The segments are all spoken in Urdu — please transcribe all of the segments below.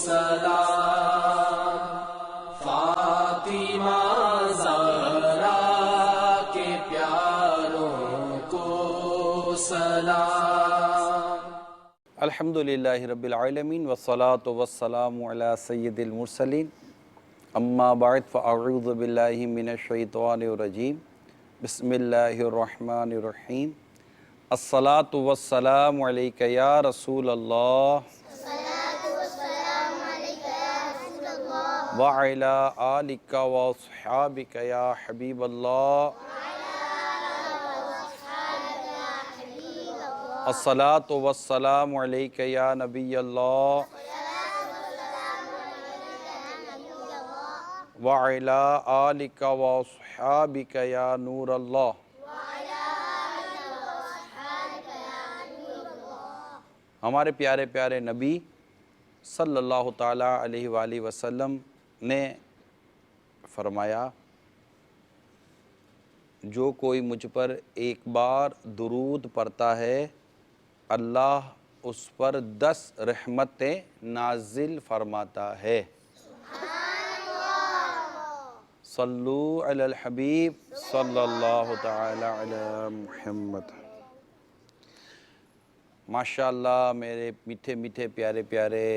سلام، فاطمہ زہرا کے پیاروں کو سلام۔ الحمدللہ رب العالمین والصلاة والسلام علی سید المرسلین، اما بعد فاعوذ باللہ من الشیطان الرجیم، بسم اللہ الرحمن الرحیم۔ الصلاة والسلام علیک یا رسول اللہ وعلی آلک واصحابک یا حبیب اللہ۔ الصلاة والسلام علیک یا نبی اللہ وعلی آلک واصحابک یا نور اللہ۔ ہمارے پیارے پیارے نبی صلی اللہ تعالیٰ علیہ وآلہ وسلم نے فرمایا، جو کوئی مجھ پر ایک بار درود پڑھتا ہے اللہ اس پر 10 رحمتیں نازل فرماتا ہے۔ صلو علی الحبیب صلی اللہ تعالی علی محمد۔ ماشاءاللہ میرے میٹھے میٹھے پیارے پیارے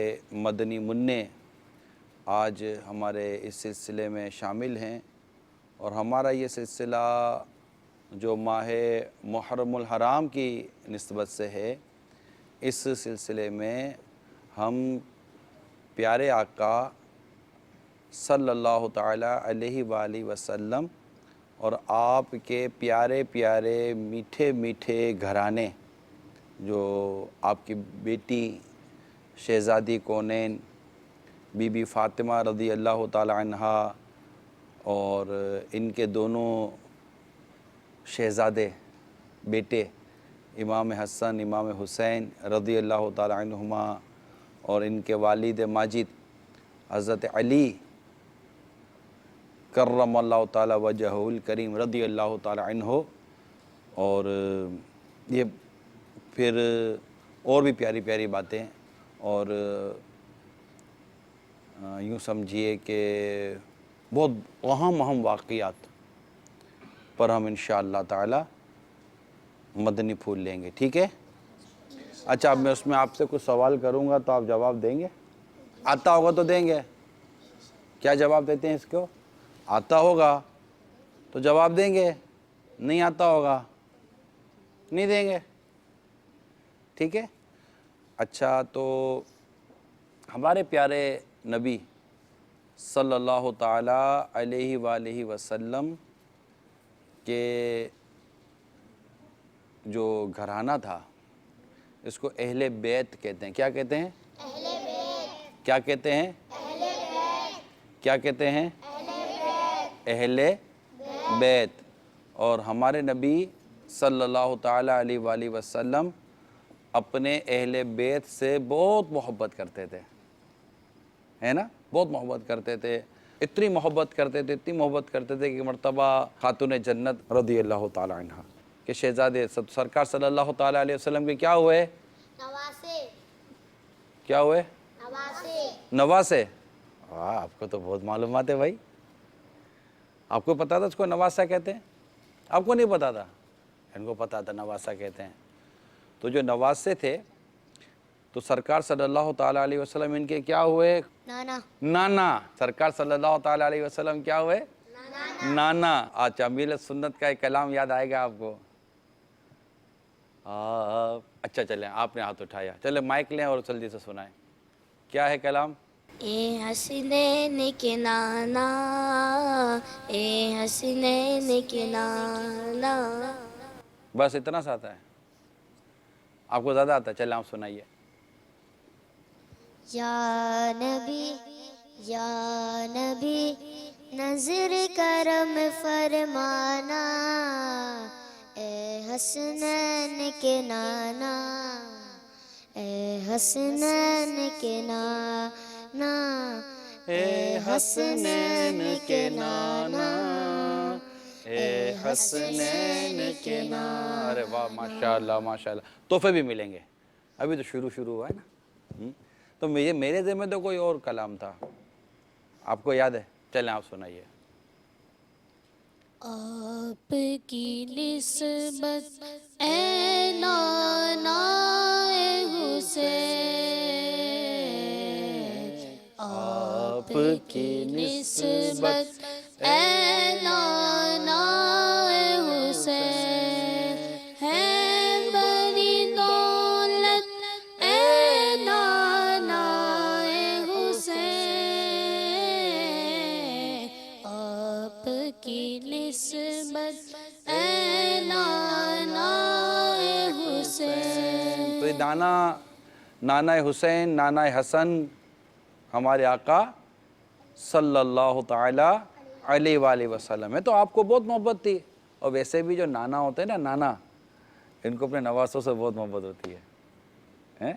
مدنی منع آج ہمارے اس سلسلے میں شامل ہیں، اور ہمارا یہ سلسلہ جو ماہ محرم الحرام کی نسبت سے ہے، اس سلسلے میں ہم پیارے آقا صلی اللہ تعالیٰ علیہ وآلہ وسلم اور آپ کے پیارے پیارے میٹھے میٹھے گھرانے، جو آپ کی بیٹی شہزادی کونین بی بی فاطمہ رضی اللہ تعالیٰ عنہا اور ان کے دونوں شہزادے بیٹے امام حسن امام حسین رضی اللہ تعالیٰ عنہما، اور ان کے والد ماجد حضرت علی کرم اللہ تعالیٰ وجہہ الکریم رضی اللہ تعالیٰ عنہ، اور یہ پھر اور بھی پیاری پیاری باتیں، اور یوں سمجھیے کہ بہت اہم واقعات پر ہم انشاءاللہ تعالی مدنی پھول لیں گے، ٹھیک ہے؟ اچھا، اب میں اس میں آپ سے کچھ سوال کروں گا تو آپ جواب دیں گے؟ آتا ہوگا تو دیں گے؟ کیا جواب دیتے ہیں اس کو؟ آتا ہوگا تو جواب دیں گے، نہیں آتا ہوگا نہیں دیں گے، ٹھیک ہے؟ اچھا، تو ہمارے پیارے نبی صلی اللہ تعالیٰ علیہ وآلہ وسلم کے جو گھرانہ تھا اس کو اہل بیت کہتے ہیں۔ کیا کہتے ہیں؟ اہل بیت۔ کیا کہتے ہیں؟ اہل بیت۔ کیا کہتے ہیں؟ اہل بیت۔ اور ہمارے نبی صلی اللہ تعالیٰ علیہ وآلہ وسلم اپنے اہل بیت سے بہت محبت کرتے تھے، ہے نا؟ بہت محبت کرتے تھے، اتنی محبت کرتے تھے کہ مرتبہ خاتون جنت رضی اللہ تعالیٰ عنہ کہ شہزادے سرکار صلی اللہ تعالیٰ علیہ وسلم کے کیا ہوئے؟ نواسے۔ کیا ہوئے؟ نواسے۔ آپ کو تو بہت معلومات ہے بھائی، آپ کو پتا تھا اس کو نواسہ کہتے ہیں؟ آپ کو نہیں پتا تھا؟ ان کو پتا تھا نواسہ کہتے ہیں۔ تو جو نواسے تھے تو سرکار صلی اللہ تعالیٰ علیہ وسلم ان کے کیا ہوئے؟ نانا۔ سرکار صلی اللہ تعالیٰ علیہ وسلم کیا ہوئے؟ نانا۔ آج امیل سنت کا ایک کلام یاد آئے گا آپ کو؟ اچھا چلیں، آپ نے ہاتھ اٹھایا، چلیں مائک لیں اور جلدی سے سنائیں۔ کیا ہے کلام؟ اے حسنین کے نانا، اے حسنین کے نانا۔ بس اتنا سا آتا ہے؟ آپ کو زیادہ آتا ہے؟ چلیں آپ سنائیے۔ یا نبی نظر کرم فرمانا، اے حسنین کے نانا، اے حسنین کے نانا، اے حسنین کے نانا، اے حسنین کے نانا۔ ارے واہ، ماشاءاللہ ماشاءاللہ، تحفے بھی ملیں گے، ابھی تو شروع ہوا ہے نا۔ تو میرے ذہن میں تو کوئی اور کلام تھا. آپ کو یاد ہے؟ چلیں آپ سنائیے. آپ کی نسبت اے نانا حسین، آپ کی نسبت اے نانا حسین، ہے بڑی دولت اے نانا حسین، آپ کی نسبت اے نانا حسین. تو یہ نانا حسین، نانا حسن ہمارے آقا صلی اللہ تعالی علیہ وآلہ وسلم ہے. تو آپ کو بہت محبت تھی. اور ویسے بھی جو نانا ہوتے ہیں نا، نانا، ان کو اپنے نواسوں سے بہت محبت ہوتی ہے.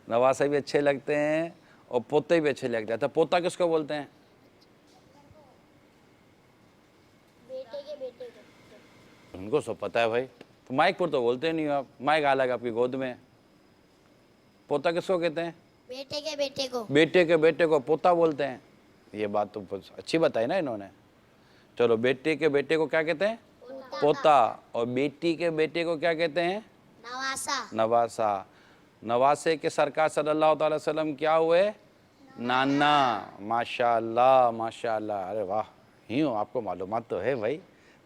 نواسے بھی اچھے لگتے ہیں اور پوتے بھی اچھے لگتے ہیں. تو پوتا کس کو بولتے ہیں؟ ان کو سب پتہ ہے بھائی. تو مائک پر تو بولتے نہیں ہو آپ، مائک الگ آپ کی گود میں. پوتا کس کو کہتے ہیں؟ بیٹے کے بیٹے کو. بیٹے کے بیٹے کو پوتا بولتے ہیں. یہ بات تو اچھی بتائی نا انہوں نے. چلو، بیٹے کے بیٹے کو کیا کہتے ہیں؟ پوتا. اور بیٹی کے بیٹے کو کیا کہتے ہیں؟ نواسا. نواسا. نواسے کے سرکار صلی اللہ تعالی وسلم کیا ہوئے؟ نانا. ماشاءاللہ ماشاءاللہ. ارے واہ، ہوں آپ کو معلومات تو ہے بھائی.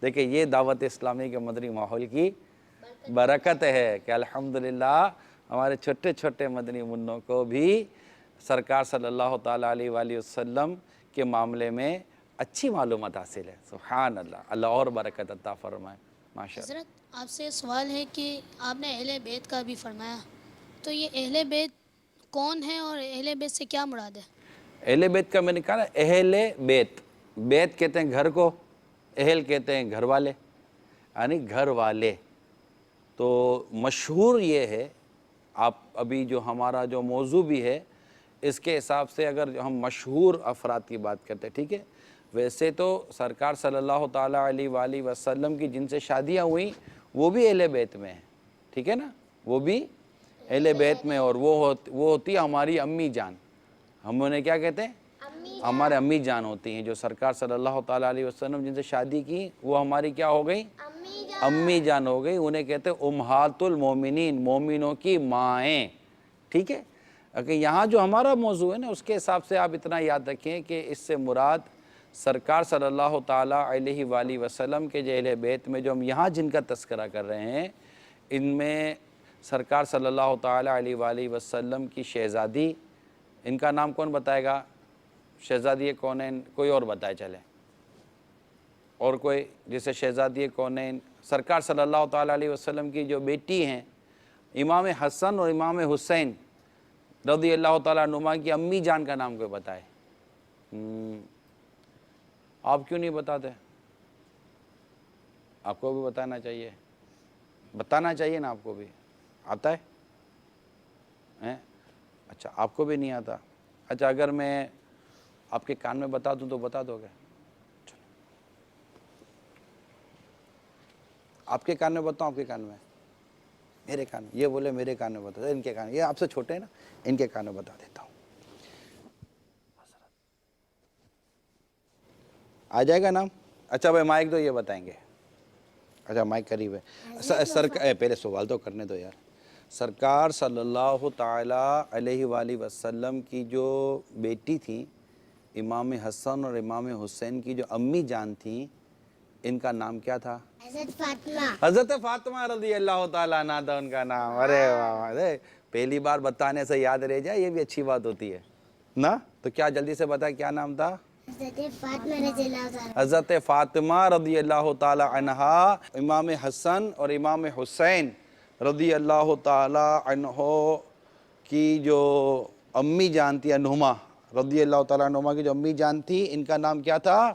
دیکھیں، یہ دعوت اسلامی کے مدنی ماحول کی برکت ہے کہ الحمدللہ ہمارے چھوٹے چھوٹے مدنی منوں کو بھی سرکار صلی اللہ تعالیٰ علیہ وآلہ وسلم کے معاملے میں اچھی معلومات حاصل ہے. سبحان اللہ. اللہ اور برکت عطا فرمائے. ماشاءاللہ. حضرت آپ سے سوال ہے کہ آپ نے اہل بیت کا بھی فرمایا، تو یہ اہل بیت کون ہے اور اہل بیت سے کیا مراد ہے؟ اہل بیت کا میں نے کہا نا، اہل بیت. بیت کہتے ہیں گھر کو، اہل کہتے ہیں گھر والے، یعنی گھر والے. تو مشہور یہ ہے، آپ ابھی جو ہمارا جو موضوع بھی ہے اس کے حساب سے اگر ہم مشہور افراد کی بات کرتے ہیں، ٹھیک ہے، ویسے تو سرکار صلی اللہ تعالیٰ علیہ وآلہ وسلم کی جن سے شادیاں ہوئیں وہ بھی اہل بیت میں ہیں. ٹھیک ہے نا، وہ بھی اہل بیت میں. اور وہ ہوتی ہے ہماری امی جان. ہم انہیں کیا کہتے ہیں؟ ہمارے امی جان ہوتی ہیں. جو سرکار صلی اللہ تعالیٰ علیہ وسلم جن سے شادی کی وہ ہماری کیا ہو گئی؟ امی جان ہو گئی. انہیں کہتے ہیں امہات المومنین، مومنوں کی مائیں. ٹھیک ہے. اگر یہاں جو ہمارا موضوع ہے نا، اس کے حساب سے آپ اتنا یاد رکھیں کہ اس سے مراد سرکار صلی اللہ تعالیٰ علیہ وآلہ وسلم کے جو اہل بیت میں جو ہم یہاں جن کا تذکرہ کر رہے ہیں، ان میں سرکار صلی اللہ تعالیٰ علیہ وآلہ وسلم کی شہزادی، ان کا نام کون بتائے گا؟ شہزادی کونین کوئی اور بتائے چلے. اور کوئی جیسے شہزادی کونین سرکار صلی اللہ تعالیٰ علیہ وسلم کی جو بیٹی ہیں امام حسن اور امام حسین رضی اللہ تعالیٰ عنہما کی امی جان کا نام کوئی بتائے. آپ کیوں نہیں بتاتے؟ آپ کو بھی بتانا چاہیے، بتانا چاہیے نا. آپ کو بھی آتا ہے؟ اچھا، آپ کو بھی نہیں آتا. اچھا، اگر میں آپ کے کان میں بتا دوں تو بتا دو گے؟ آپ کے کان میں بتاؤں؟ آپ کے کان میں؟ میرے کان میں؟ یہ بولے میرے کان میں بتا. ان کے کان، یہ آپ سے چھوٹے ہیں نا، ان کے کان میں بتا دیتا ہوں. آ جائے گا نام؟ اچھا بھائی مائک دو، یہ بتائیں گے. اچھا مائک قریب ہے. پہلے سوال تو کرنے دو یار. سرکار صلی اللہ تعالیٰ علیہ وآلہ وسلم کی جو بیٹی تھی امام حسن اور امام حسین کی جو امی جان تھیں، ان کا نام کیا تھا؟ حضرت فاطمہ. حضرت فاطمہ رضی اللہ تعالیٰ عنہ تھا ان کا نام. ارے واہ، پہلی بار بتانے سے یاد رہ جائے، یہ بھی اچھی بات ہوتی ہے نا. تو کیا جلدی سے بتا، کیا نام تھا؟ حضرت فاطمہ رضی اللہ تعالیٰ. حضرت فاطمہ رضی اللہ تعالیٰ عنہ. امام حسن اور امام حسین رضی اللہ تعالیٰ عنہ کی جو امی جان تھی، عنہما رضی اللہ تعالیٰ عنہما کی جو امی جان تھی، ان کا نام کیا تھا؟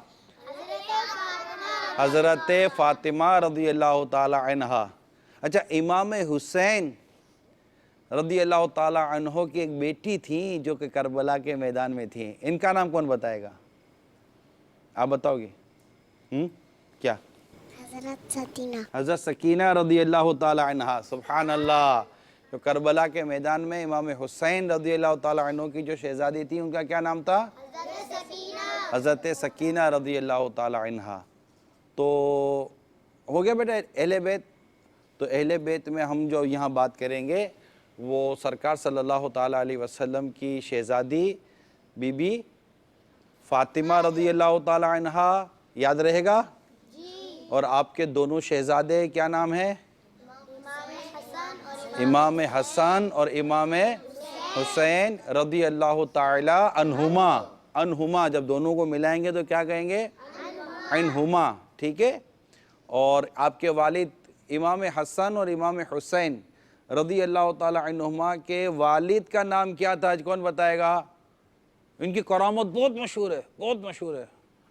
حضرت فاطمہ رضی اللہ تعالیٰ عنہ. اچھا، امام حسین رضی اللہ تعالیٰ عنہ کی ایک بیٹی تھی جو کہ کربلا کے میدان میں تھی، ان کا نام کون بتائے گا؟ آپ بتاؤ گے؟ کیا؟ حضرت سکینہ. حضرت سکینہ رضی اللہ تعالیٰ عنہ. سبحان اللہ. جو کربلا کے میدان میں امام حسین رضی اللہ تعالیٰ عنہ کی جو شہزادی تھی ان کا کیا نام تھا؟ حضرت سکینہ رضی اللہ تعالیٰ عنہ۔ تو ہو گیا بیٹا اہل بیت۔ تو اہل بیت میں ہم جو یہاں بات کریں گے وہ سرکار صلی اللہ تعالیٰ علیہ وسلم کی شہزادی بی بی فاطمہ رضی اللہ تعالیٰ عنہ، یاد رہے گا؟ اور آپ کے دونوں شہزادے کیا نام ہے؟ امام حسن اور امام حسین رضی اللہ تعالی عنہما جب دونوں کو ملائیں گے تو کیا کہیں گے؟ عنہما، ٹھیک ہے؟ اور آپ کے والد امام حسن اور امام حسین رضی اللہ تعالی عنہما کے والد کا نام کیا تھا؟ آج کون بتائے گا؟ ان کی کرامت بہت مشہور ہے، بہت مشہور ہے۔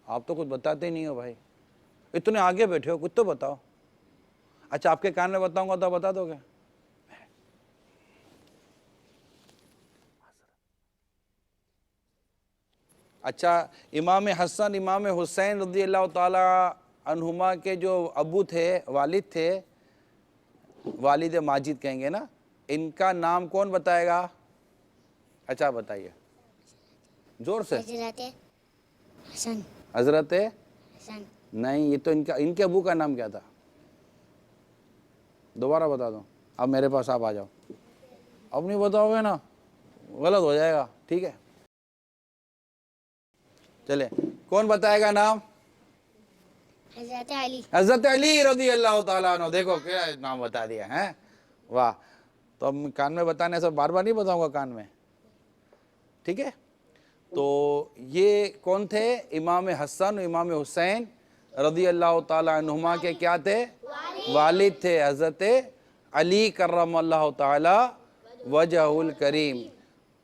آپ تو کچھ بتاتے نہیں ہو بھائی، اتنے آگے بیٹھے ہو، کچھ تو بتاؤ۔ اچھا آپ کے کان میں بتاؤں گا تو بتا دو گے؟ اچھا امام حسن امام حسین رضی اللہ تعالی عنہما کے جو ابو تھے، والد تھے، والد ماجد کہیں گے نا، ان کا نام کون بتائے گا؟ اچھا بتائیے زور سے۔ حضرت حسن۔ حضرت حسن۔ نہیں، یہ تو ان کے ابو کا نام کیا تھا؟ دوبارہ بتا دو، اب میرے پاس آپ آ جاؤ۔ اب نہیں بتاؤ گے نا غلط ہو جائے گا، ٹھیک ہے؟ چلے کون بتائے گا نام؟ حضرت علی۔ حضرت علی رضی اللہ تعالیٰ عنہ۔ دیکھو کیا نام بتا دیا ہے، واہ۔ تو اب کان میں بتانے سے بار بار نہیں بتاؤں گا کان میں، ٹھیک ہے؟ تو یہ کون تھے؟ امام حسن امام حسین رضی اللہ تعالیٰ عنہما کے کیا تھے؟ والد تھے، حضرت علی کرم اللہ تعالی وجہ الکریم۔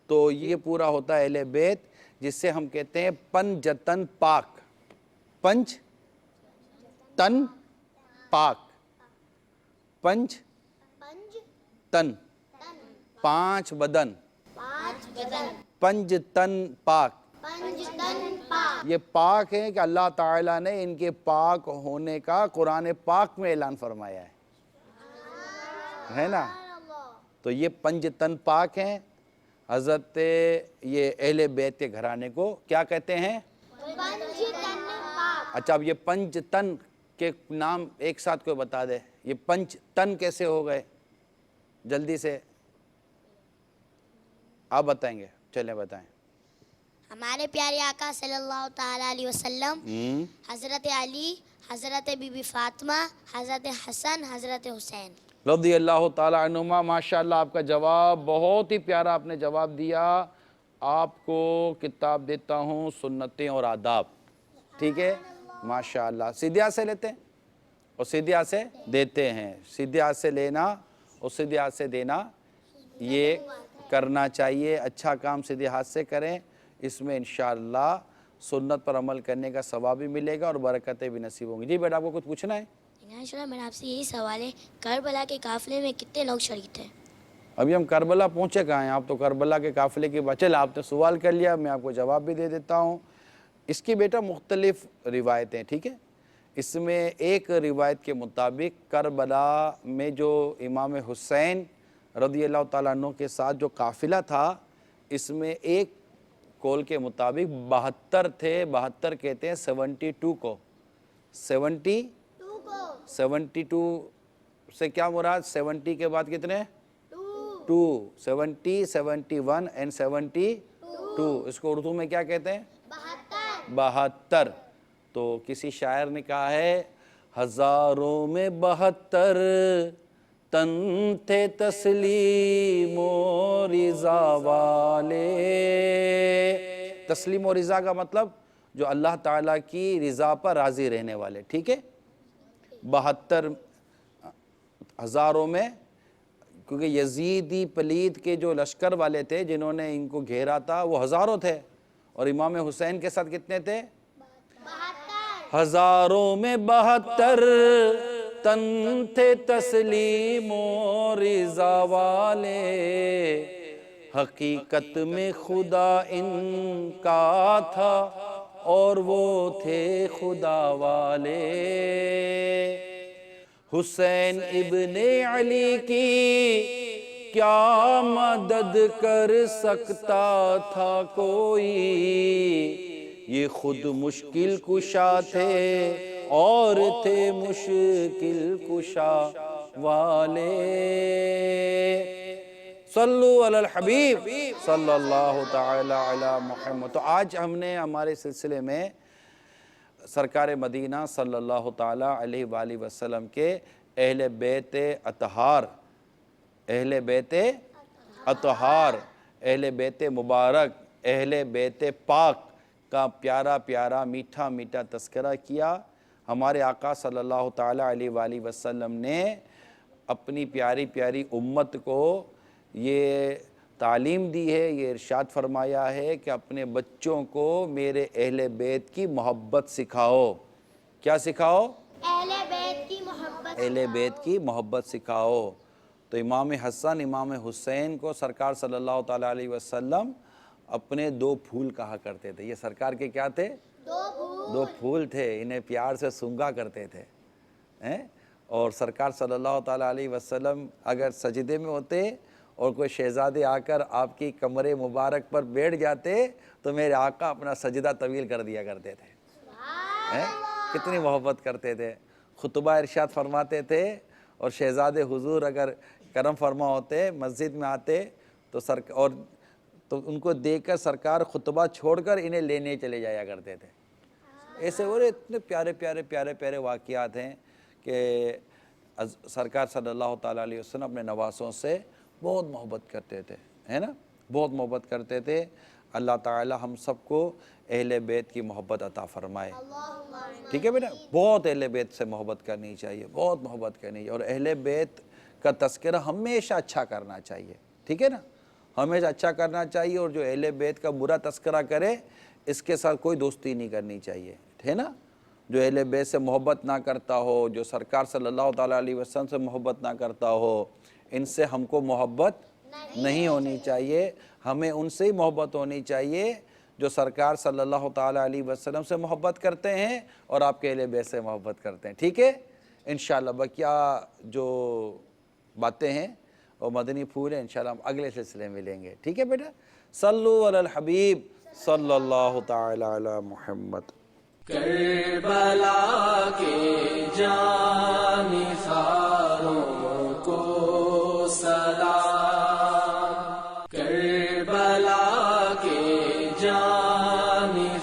تو یہ پورا ہوتا ہے اہل بیت، جس سے ہم کہتے ہیں پنجتن پاک۔ پنج تن پاک، پنج تن پانچ بدن، پنج تن پاک۔ یہ پاک ہے کہ اللہ تعالیٰ نے ان کے پاک ہونے کا قرآن پاک میں اعلان فرمایا ہے نا؟ تو یہ پنج تن پاک ہیں۔ حضرت یہ اہل بیت کے گھرانے کو کیا کہتے ہیں؟ اچھا اب یہ پنج تن کے نام ایک ساتھ کوئی بتا دے، یہ پنج تن کیسے ہو گئے؟ جلدی سے آپ بتائیں گے، چلیں بتائیں۔ ہمارے پیارے آقا صلی اللہ تعالی علیہ وسلم، حضرت علی، حضرت بی بی فاطمہ، حضرت حسن، حضرت حسین رضی اللہ تعالی عنہما۔ ماشاءاللہ آپ کا جواب بہت ہی پیارا آپ نے جواب دیا۔ آپ کو کتاب دیتا ہوں سنتیں اور آداب، ٹھیک ہے؟ ماشاءاللہ سیدھے ہاتھ سے لیتے ہیں اور سیدھے ہاتھ سے دیتے ہیں۔ سیدھے ہاتھ سے لینا اور سیدھے ہاتھ سے دینا، یہ کرنا چاہیے۔ اچھا کام سیدھے ہاتھ سے کریں، اس میں انشاءاللہ سنت پر عمل کرنے کا ثواب بھی ملے گا اور برکتیں بھی نصیب ہوں گی۔ جی بیٹا آپ کو کچھ پوچھنا ہے؟ میرا آپ سے یہی سوال ہے، کربلا کے قافلے میں کتنے لوگ شریک تھے؟ ابھی ہم کربلا پہنچے کہاں ہیں؟ آپ تو کربلا کے قافلے کی بات، چل آپ نے سوال کر لیا، میں آپ کو جواب بھی دے دیتا ہوں۔ اس کی بیٹا مختلف روایتیں، ٹھیک ہے؟ اس میں ایک روایت کے مطابق کربلا میں جو امام حسین رضی اللہ تعالیٰ عنہ کے ساتھ جو قافلہ تھا، اس میں ایک قول کے مطابق 72 تھے۔ 72 کہتے ہیں 72 کو، 72 سے کیا مراد؟ 70 کے بعد کتنے؟ 2، 70، 71 اینڈ 72، اس کو اردو میں کیا کہتے ہیں؟ 72۔ تو کسی شاعر نے کہا ہے ہزاروں میں 72 تن تھے تسلیم و رضا والے۔ تسلیم و رضا کا مطلب جو اللہ تعالیٰ کی رضا پر راضی رہنے والے، ٹھیک ہے؟ 72 ہزاروں میں، کیونکہ یزیدی پلید کے جو لشکر والے تھے جنہوں نے ان کو گھیرا تھا وہ ہزاروں تھے، اور امام حسین کے ساتھ کتنے تھے؟ ہزاروں میں 72 تن تھے تسلیم و رضا والے، حقیقت میں خدا ان کا تھا اور وہ تھے خدا والے۔ حسین ابن علی کی کیا مدد کر سکتا تھا کوئی، یہ خود مشکل کشا تھے اور تھے مشکل کشا والے۔ صلو علی الحبیب صلی اللہ تعالی علی محمد۔ تو آج ہم نے ہمارے سلسلے میں سرکار مدینہ صلی اللہ تعالی علیہ وآلہ وسلم کے اہل بیت اطہار، اہل بیت اطہار، اہل بیت مبارک، اہل بیت پاک کا پیارا پیارا میٹھا میٹھا تذکرہ کیا۔ ہمارے آقا صلی اللہ تعالی علیہ وآلہ وسلم نے اپنی پیاری پیاری امت کو یہ تعلیم دی ہے، یہ ارشاد فرمایا ہے کہ اپنے بچوں کو میرے اہل بیت کی محبت سکھاؤ۔ کیا سکھاؤ؟ اہل بیت کی محبت، اہل بیت کی محبت سکھاؤ۔ تو امام حسن امام حسین کو سرکار صلی اللہ تعالیٰ علیہ وسلم اپنے دو پھول کہا کرتے تھے۔ یہ سرکار کے کیا تھے؟ دو پھول تھے، انہیں پیار سے سونگا کرتے تھے۔ اور سرکار صلی اللہ تعالیٰ علیہ وسلم اگر سجدے میں ہوتے اور کوئی شہزادے آ کر آپ کی کمر مبارک پر بیٹھ جاتے تو میرے آقا اپنا سجدہ طویل کر دیا کرتے تھے۔ کتنی محبت کرتے تھے، خطبہ ارشاد فرماتے تھے، اور شہزادے حضور اگر کرم فرما ہوتے مسجد میں آتے تو ان کو دیکھ کر سرکار خطبہ چھوڑ کر انہیں لینے چلے جایا کرتے تھے۔ ایسے اور اتنے پیارے پیارے پیارے پیارے واقعات ہیں کہ سرکار صلی اللہ تعالیٰ علیہ وسلم اپنے نواسوں سے بہت محبت کرتے تھے، ہے نا، بہت محبت کرتے تھے۔ اللہ تعالی ہم سب کو اہل بیت کی محبت عطا فرمائے، ٹھیک ہے بیٹا؟ بہت اہل بیت سے محبت کرنی چاہیے، بہت محبت کرنی چاہیے، اور اہل بیت کا تذکرہ ہمیشہ اچھا کرنا چاہیے، ٹھیک ہے نا، ہمیشہ اچھا کرنا چاہیے۔ اور جو اہل بیت کا برا تذکرہ کرے اس کے ساتھ کوئی دوستی نہیں کرنی چاہیے، ہے نا۔ جو اہل بیت سے محبت نہ کرتا ہو، جو سرکار صلی اللہ تعالیٰ علیہ وسلم سے محبت نہ کرتا ہو، ان سے ہم کو محبت نہیں ہونی چاہیے۔ ہمیں ان سے ہی محبت ہونی چاہیے جو سرکار صلی اللہ تعالیٰ علیہ وسلم سے محبت کرتے ہیں اور آپ کے اہل بیت سے محبت کرتے ہیں، ٹھیک ہے؟ انشاءاللہ بقیہ جو باتیں ہیں اور مدنی پھول ہیں انشاءاللہ ہم اگلے سلسلے میں لیں گے، ٹھیک ہے بیٹا؟ صلو علی الحبیب صلی اللہ تعالی علی محمد۔ کربلا کے جانثاروں کو سلام، کربلا کے جانثاروں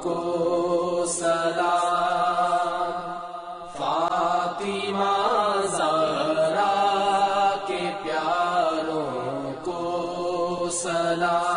کو سلام، فاطمہ زہرا کے پیاروں کو سلام۔